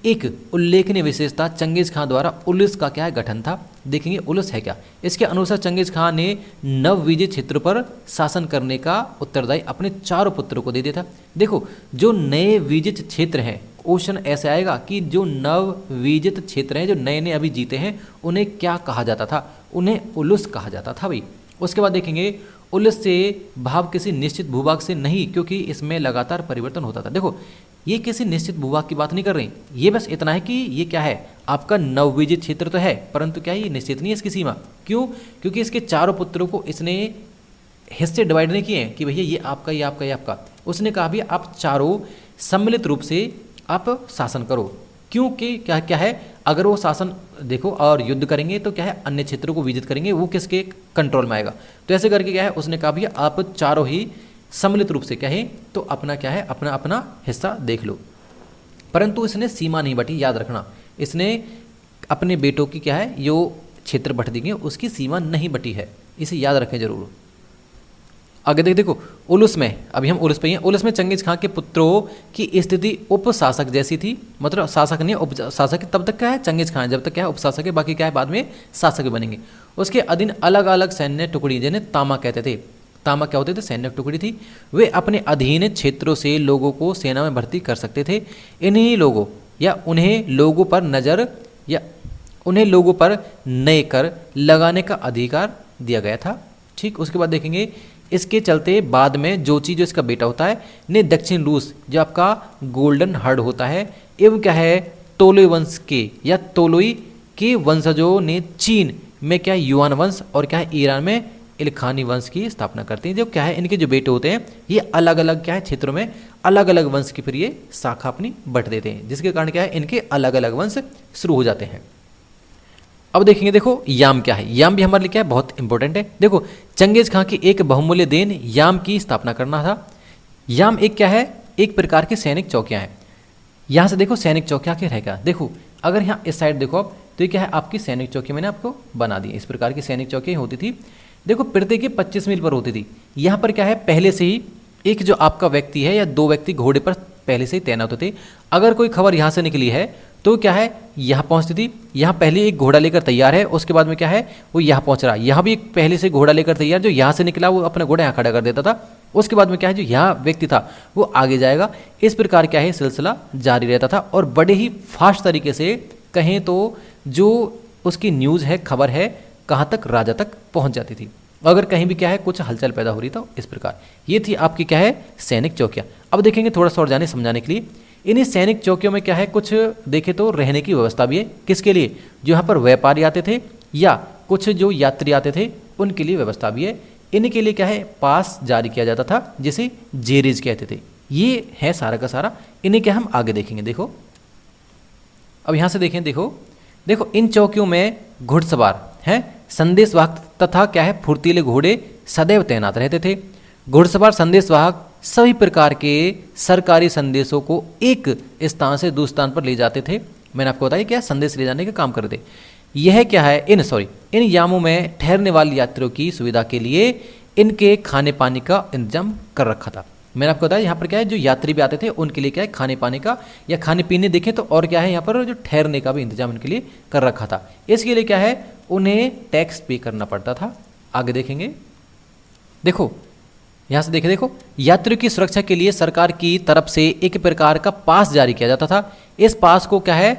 Speaker 1: एक उल्लेखनीय विशेषता चंगेज खां द्वारा उलूस का क्या है गठन था। देखेंगे उलूस है क्या। इसके अनुसार चंगेज खां ने नवविजित क्षेत्र पर शासन करने का उत्तरदायी अपने 4 पुत्रों को दे दिया था। देखो जो नए विजित क्षेत्र हैं, क्वेश्चन ऐसे आएगा कि जो नवविजित क्षेत्र हैं, जो नए नए अभी जीते हैं, उन्हें क्या कहा जाता था, उन्हें उलूस कहा जाता था भाई। उसके बाद देखेंगे उलूस से भाव किसी निश्चित भूभाग से नहीं, क्योंकि इसमें लगातार परिवर्तन होता था। देखो ये किसी निश्चित भूभाग की बात नहीं कर रही, ये बस इतना है कि ये क्या है आपका नवविजित क्षेत्र तो है, परंतु क्या है ये निश्चित नहीं है इसकी सीमा। क्यों? क्योंकि इसके 4 पुत्रों को इसने हिस्से डिवाइड नहीं किए हैं कि भैया ये आपका, ये आपका, ये आपका। उसने कहा भी आप चारों सम्मिलित रूप से आप शासन करो। क्योंकि क्या क्या है, अगर वो शासन देखो और युद्ध करेंगे तो क्या है अन्य क्षेत्रों को विजित करेंगे, वो किसके कंट्रोल में आएगा। तो ऐसे करके क्या है उसने कहा भैया आप चारों ही सम्मिलित रूप से कहें तो अपना क्या है अपना अपना हिस्सा देख लो। परंतु इसने सीमा नहीं बटी, याद रखना, इसने अपने बेटों की क्या है जो क्षेत्र बट देंगे उसकी सीमा नहीं बटी है, इसे याद रखें जरूर। आगे देखो उलुस में, अभी हम उलुस पे ही हैं। उलुस में चंगेज खां के पुत्रों की स्थिति उपशासक जैसी थी, मतलब शासक नहीं उपशासक, तब तक क्या है चंगेज खां, जब तक क्या है उपशासक है, बाकी क्या है बाद में शासक बनेंगे। उसके अधीन अलग अलग सैन्य टुकड़ी जिन्हें तामा कहते थे, तामा क्या होते थे, सैन्य टुकड़ी थी। वे अपने अधीन क्षेत्रों से लोगों को सेना में भर्ती कर सकते थे। इन्हीं लोगों या उन्हें लोगों पर नजर या उन्हें लोगों पर नए कर लगाने का अधिकार दिया गया था। ठीक, उसके बाद देखेंगे इसके चलते बाद में जोची जो इसका बेटा होता है ने दक्षिण रूस जो आपका गोल्डन हर्ड होता है एवं क्या है तोलोई वंश के या तोलोई के वंशजों ने चीन में क्या है युआन वंश और क्या है ईरान में इलखानी वंश की स्थापना करते हैं। जो क्या है इनके जो बेटे होते हैं ये अलग अलग क्या है क्षेत्रों में अलग अलग वंश की फिर ये शाखा अपनी बट देते हैं, जिसके कारण क्या है इनके अलग अलग वंश शुरू हो जाते हैं। अब देखेंगे देखो याम क्या है, याम भी हमारे लिए क्या है बहुत इंपॉर्टेंट है। देखो चंगेज खां की एक बहुमूल्य देन याम की स्थापना करना था। याम एक क्या है एक प्रकार की सैनिक चौकियां हैं। यहां से देखो सैनिक चौकियां क्या रहेगा, देखो अगर यहाँ इस साइड देखो आप तो ये क्या है आपकी सैनिक चौकी मैंने आपको बना दी, इस प्रकार की सैनिक चौकी होती थी। देखो प्रत्येक 25 मील पर होती थी। यहाँ पर क्या है पहले से ही एक जो आपका व्यक्ति है या दो व्यक्ति घोड़े पर पहले से ही तैनात होते। अगर कोई खबर यहाँ से निकली है तो क्या है यहाँ पहुँचती थी, यहाँ पहले एक घोड़ा लेकर तैयार है, उसके बाद में क्या है वो यहाँ पहुँच रहा है, यहाँ भी एक पहले से घोड़ा लेकर तैयार, जो यहाँ से निकला वो अपना घोड़ा यहाँ खड़ा कर देता था, उसके बाद में क्या है जो यहाँ व्यक्ति था वो आगे जाएगा। इस प्रकार क्या है सिलसिला जारी रहता था और बड़े ही फास्ट तरीके से कहें तो जो उसकी न्यूज़ है खबर है कहाँ तक राजा तक पहुँच जाती थी, अगर कहीं भी क्या है कुछ हलचल पैदा हो रही तो इस प्रकार। ये थी आपकी क्या है सैनिक चौकियाँ। अब देखेंगे थोड़ा सा और जाने समझाने के लिए, इन्हीं सैनिक चौकियों में क्या है कुछ देखे तो रहने की व्यवस्था भी है। किसके लिए, जो यहाँ पर व्यापारी आते थे या कुछ जो यात्री आते थे उनके लिए व्यवस्था भी है। इनके लिए क्या है पास जारी किया जाता था जिसे जेरीज कहते थे। ये है सारा का सारा, इन्हें क्या हम आगे देखेंगे। देखो अब यहाँ से देखें, देखो इन चौकियों में घुड़सवार हैं, संदेशवाहक तथा क्या है फुर्तीले घोड़े सदैव तैनात रहते थे। घुड़सवार संदेशवाहक सभी प्रकार के सरकारी संदेशों को एक स्थान से दूसरे स्थान पर ले जाते थे। मैंने आपको बताया क्या संदेश ले जाने का काम करते थे। यह क्या है इन यामों में ठहरने वाले यात्रियों की सुविधा के लिए इनके खाने पानी का इंतजाम कर रखा था। मैंने आपको बताया यहाँ पर क्या है जो यात्री भी आते थे उनके लिए क्या है खाने पाने का या खाने पीने देखें तो और क्या है यहाँ पर जो ठहरने का भी इंतजाम इनके लिए कर रखा था। इसके लिए क्या है उन्हें टैक्स पे करना पड़ता था। आगे देखेंगे, देखो यहाँ से देखो यात्रियों की सुरक्षा के लिए सरकार की तरफ से एक प्रकार का पास जारी किया जाता था। इस पास को क्या है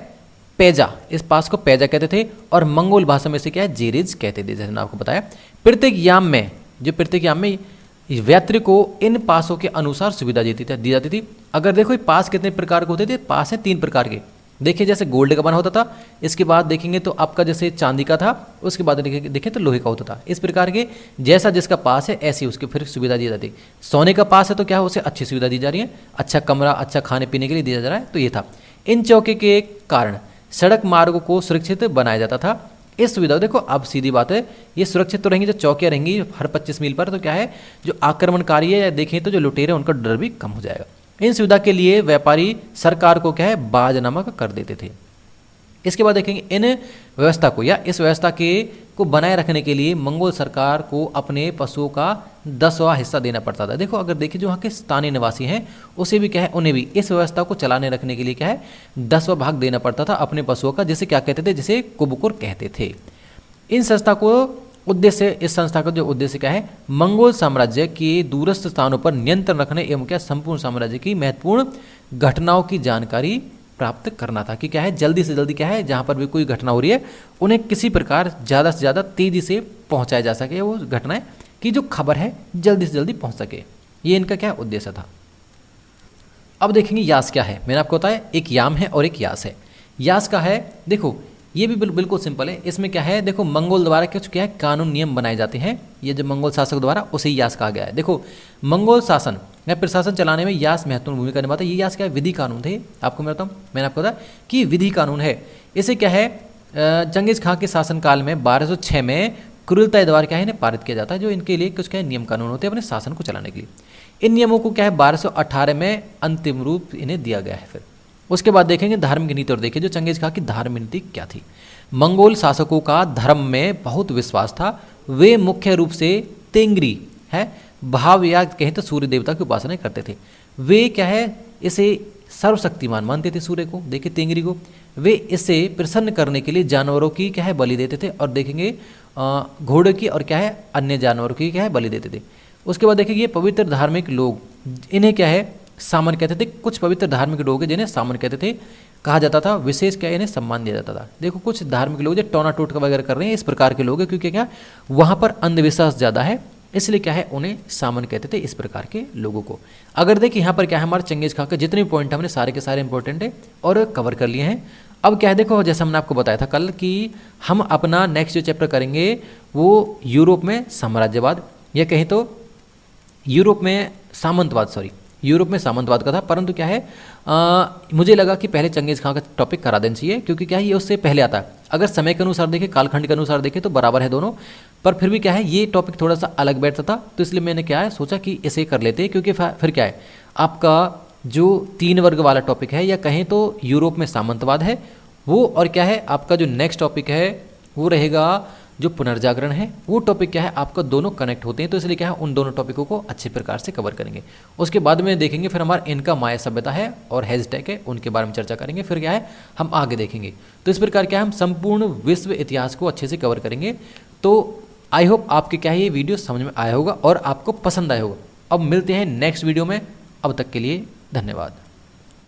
Speaker 1: पैजा, इस पास को पैजा कहते थे और मंगोल भाषा में से क्या है जेरिज कहते थे। जैसे मैंने आपको बताया प्रत्येक याम में यात्री को इन पासों के अनुसार सुविधा दी जाती थी। अगर देखो पास कितने प्रकार के होते थे, पास है 3 प्रकार के। देखिए जैसे गोल्ड का बना होता था, इसके बाद देखेंगे तो आपका जैसे चांदी का था, उसके बाद देखें तो लोहे का होता था। इस प्रकार के जैसा जिसका पास है ऐसी उसकी फिर सुविधा दी जाती। सोने का पास है तो क्या है उसे अच्छी सुविधा दी जा रही है, अच्छा कमरा अच्छा खाने पीने के लिए दिया जा रहा है। तो ये था इन चौके के कारण सड़क मार्गों को सुरक्षित बनाया जाता था। इस सुविधा देखो अब सीधी बात है ये सुरक्षित तो रहेंगी, जो चौकियाँ रहेंगी हर 25 मील पर, तो क्या है जो आक्रमणकारी है या देखें तो जो लुटेरे उनका डर भी कम हो जाएगा। इन सुविधा के लिए व्यापारी सरकार को क्या है बाजनामा कर देते थे। इसके बाद देखेंगे इन व्यवस्था को या इस व्यवस्था को बनाए रखने के लिए मंगोल सरकार को अपने पशुओं का 10वां हिस्सा देना पड़ता था। देखो अगर देखिए जो वहाँ के स्थानीय निवासी हैं उसे भी क्या है उन्हें भी इस व्यवस्था को चलाने रखने के लिए क्या है 10वां भाग देना पड़ता था अपने पशुओं का, जिसे क्या कहते थे, जिसे कुबकुर कहते थे। इन संस्था को इस संस्था का जो उद्देश्य क्या है मंगोल साम्राज्य के दूरस्थ स्थानों पर नियंत्रण रखने एवं क्या संपूर्ण साम्राज्य की महत्वपूर्ण घटनाओं की जानकारी प्राप्त करना था। कि क्या है जल्दी से जल्दी क्या है जहाँ पर भी कोई घटना हो रही है उन्हें किसी प्रकार ज़्यादा से ज़्यादा तेज़ी से पहुँचाया जा सके, वो घटनाएं की जो खबर है जल्दी से जल्दी पहुँच सके। ये इनका क्या उद्देश्य था। अब देखेंगे यास क्या है। मैंने आपको बताया एक याम है और एक यास है। यास का है देखो ये भी बिल्कुल सिंपल है। इसमें क्या है देखो मंगोल द्वारा कुछ क्या है कानून नियम बनाए जाते हैं, ये जो मंगोल शासक द्वारा उसे यास कहा गया है। देखो मंगोल शासन या प्रशासन चलाने में यास महत्वपूर्ण भूमिका निभाता है। ये यास क्या है, विधि कानून थे। आपको मैं बताऊँ, मैंने आपको बताया कि विधि कानून है। इसे क्या है, चंगेज़ खां के शासनकाल में 1206 में क्रूरता द्वारा क्या है इन्हें पारित किया जाता है, जो इनके लिए कुछ क्या है नियम कानून होते हैं अपने शासन को चलाने के लिए। इन नियमों को क्या है 1218 में अंतिम रूप इन्हें दिया गया है। फिर उसके बाद देखेंगे धार्मिक नीति, और देखिए जो चंगेज़ खां की धार्मिक नीति क्या थी। मंगोल शासकों का धर्म में बहुत विश्वास था। वे मुख्य रूप से तेंगरी है भाव या कहें तो सूर्य देवता की उपासना करते थे। वे क्या है इसे सर्वशक्तिमान मानते थे सूर्य को, देखिए तेंगरी को। वे इसे प्रसन्न करने के लिए जानवरों की क्या है बलि देते थे, और देखेंगे घोड़े की और क्या है अन्य जानवरों की क्या है बलि देते थे। उसके बाद देखेंगे ये पवित्र धार्मिक लोग, इन्हें क्या है सामन कहते थे। कुछ पवित्र धार्मिक लोग हैं जिन्हें सामन कहते थे, कहा जाता था। विशेष क्या इन्हें सम्मान दिया जाता था। देखो कुछ धार्मिक लोग जो टोना टोटका वगैरह कर रहे हैं, इस प्रकार के लोग हैं, क्योंकि क्या वहाँ पर अंधविश्वास ज़्यादा है, इसलिए क्या है उन्हें सामन कहते थे, इस प्रकार के लोगों को। अगर देखिए यहाँ पर क्या है हमारे चंगेज़ खां के जितने भी पॉइंट हमने सारे के सारे इंपॉर्टेंट है और कवर कर लिए हैं। अब क्या है देखो, जैसे हमने आपको बताया था कल कि हम अपना नेक्स्ट जो चैप्टर करेंगे वो यूरोप में साम्राज्यवाद, या कहीं तो यूरोप में सामंतवाद, यूरोप में सामंतवाद का था। परंतु क्या है मुझे लगा कि पहले चंगेज़ खां का टॉपिक करा देना चाहिए, क्योंकि क्या है ये उससे पहले आता है। अगर समय के अनुसार देखें, कालखंड के अनुसार देखें तो बराबर है दोनों, पर फिर भी क्या है ये टॉपिक थोड़ा सा अलग बैठता था, तो इसलिए मैंने क्या है सोचा कि इसे कर लेते हैं। क्योंकि फिर क्या है आपका जो 3 वर्ग वाला टॉपिक है, या कहें तो यूरोप में सामंतवाद है वो, और क्या है आपका जो नेक्स्ट टॉपिक है वो रहेगा जो पुनर्जागरण है। वो टॉपिक क्या है आपका दोनों कनेक्ट होते हैं, तो इसलिए क्या है उन दोनों टॉपिकों को अच्छे प्रकार से कवर करेंगे। उसके बाद में देखेंगे फिर हमारा इनका माया सभ्यता है और हैजटैग है, उनके बारे में चर्चा करेंगे। फिर क्या है हम आगे देखेंगे। तो इस प्रकार क्या है हम संपूर्ण विश्व इतिहास को अच्छे से कवर करेंगे। तो आई होप आपके क्या है ये वीडियो समझ में आया होगा और आपको पसंद आया होगा। अब मिलते हैं नेक्स्ट वीडियो में, अब तक के लिए धन्यवाद।